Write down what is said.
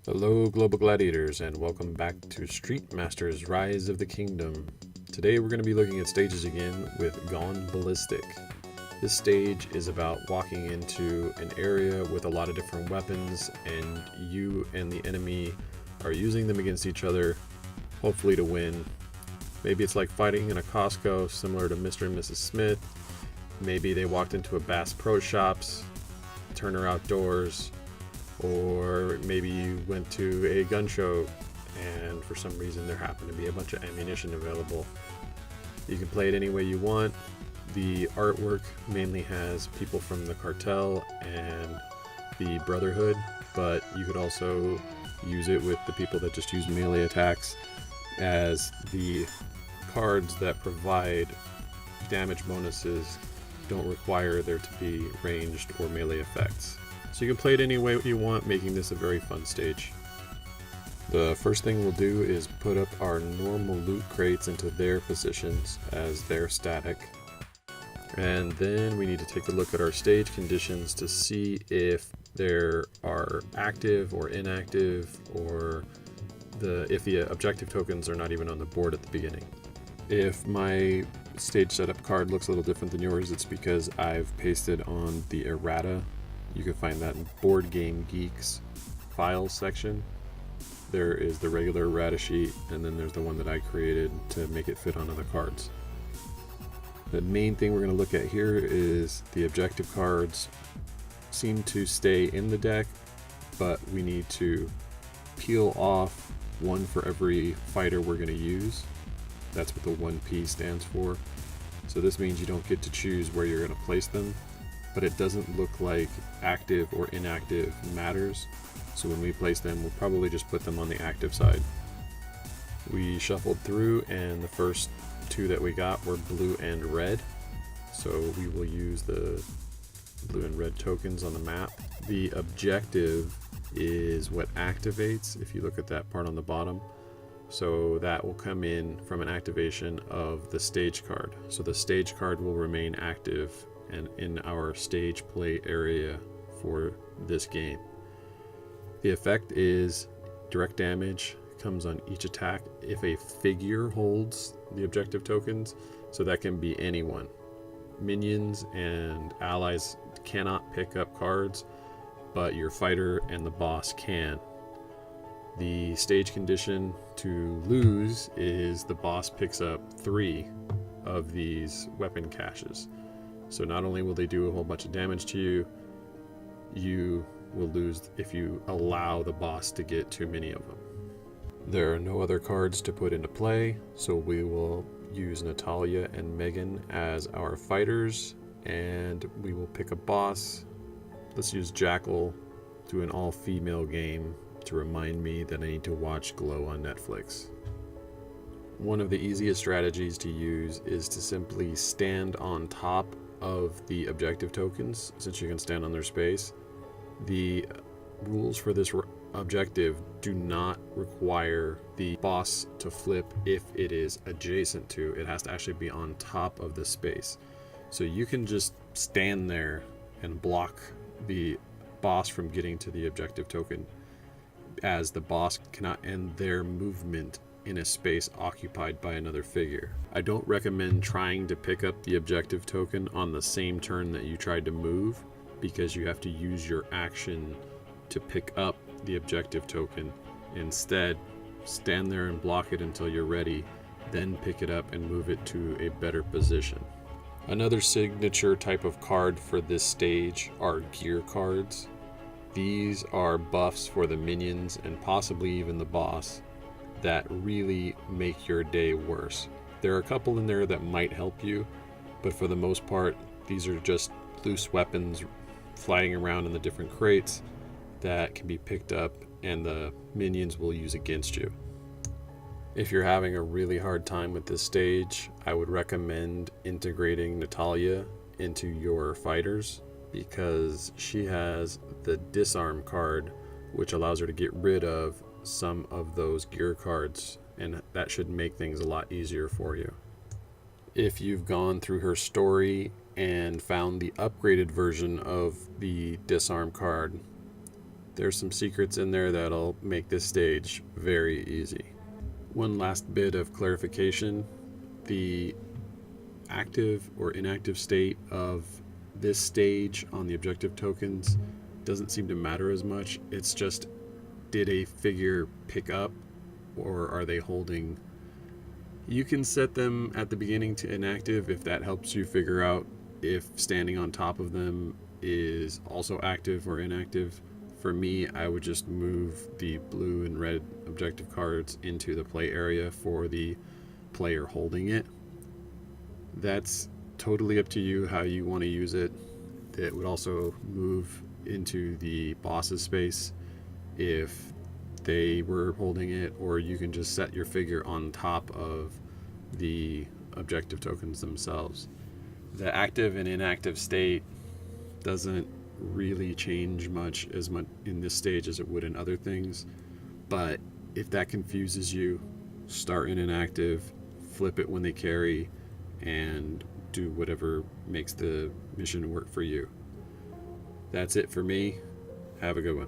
Hello, Global Gladiators, and welcome back to Street Masters Rise of the Kingdom. Today we're going to be looking at stages again with Gone Ballistic. This stage is about walking into an area with a lot of different weapons, and you and the enemy are using them against each other, hopefully to win. Maybe it's like fighting in a Costco, similar to Mr. and Mrs. Smith. Maybe they walked into a Bass Pro Shops, Turner Outdoors, or maybe you went to a gun show and for some reason there happened to be a bunch of ammunition available. You can play it any way you want. The artwork mainly has people from the cartel and the Brotherhood, but you could also use it with the people that just use melee attacks, as the cards that provide damage bonuses don't require there to be ranged or melee effects. So you can play it any way you want, making this a very fun stage. The first thing we'll do is put up our normal loot crates into their positions as they're static. And then we need to take a look at our stage conditions to see if there are active or inactive, or if the objective tokens are not even on the board at the beginning. If my stage setup card looks a little different than yours, it's because I've pasted on the errata. You can find that in Board Game Geeks files section. There is the regular errata sheet, and then there's the one that I created to make it fit on other cards. The main thing we're going to look at here is the objective cards seem to stay in the deck, but we need to peel off one for every fighter we're going to use. That's what the 1P stands for. So this means you don't get to choose where you're going to place them, but it doesn't look like active or inactive matters. So when we place them, we'll probably just put them on the active side. We shuffled through, and the first two that we got were blue and red. So we will use the blue and red tokens on the map. The objective is what activates, if you look at that part on the bottom. So that will come in from an activation of the stage card. So the stage card will remain active and in our stage play area for this game. The effect is direct damage, comes on each attack if a figure holds the objective tokens, so that can be anyone. Minions and allies cannot pick up cards, but your fighter and the boss can. The stage condition to lose is the boss picks up 3 of these weapon caches. So not only will they do a whole bunch of damage to you, you will lose if you allow the boss to get too many of them. There are no other cards to put into play, so we will use Natalia and Megan as our fighters, and we will pick a boss. Let's use Jackal, do an all-female game to remind me that I need to watch Glow on Netflix. One of the easiest strategies to use is to simply stand on top of the objective tokens, since you can stand on their space. The rules for this objective do not require the boss to flip if it is adjacent to. It has to actually be on top of the space. So you can just stand there and block the boss from getting to the objective token, as the boss cannot end their movement in a space occupied by another figure. I don't recommend trying to pick up the objective token on the same turn that you tried to move, because you have to use your action to pick up the objective token. Instead, stand there and block it until you're ready, then pick it up and move it to a better position. Another signature type of card for this stage are gear cards. These are buffs for the minions and possibly even the boss that really make your day worse. There are a couple in there that might help you, but for the most part, these are just loose weapons flying around in the different crates that can be picked up and the minions will use against you. If you're having a really hard time with this stage, I would recommend integrating Natalia into your fighters, because she has the disarm card, which allows her to get rid of some of those gear cards, and that should make things a lot easier for you. If you've gone through her story and found the upgraded version of the disarm card, There's some secrets in there that'll make this stage very easy. One last bit of clarification: the active or inactive state of this stage on the objective tokens doesn't seem to matter as much. It's just, did a figure pick up or are they holding? You can set them at the beginning to inactive if that helps you figure out if standing on top of them is also active or inactive. For me, I would just move the blue and red objective cards into the play area for the player holding it. That's totally up to you how you want to use it. It would also move into the boss's space if they were holding it, or you can just set your figure on top of the objective tokens themselves. The active and inactive state doesn't really change much in this stage as it would in other things, but if that confuses you, start in inactive, flip it when they carry, and do whatever makes the mission work for you. That's it for me. Have a good one.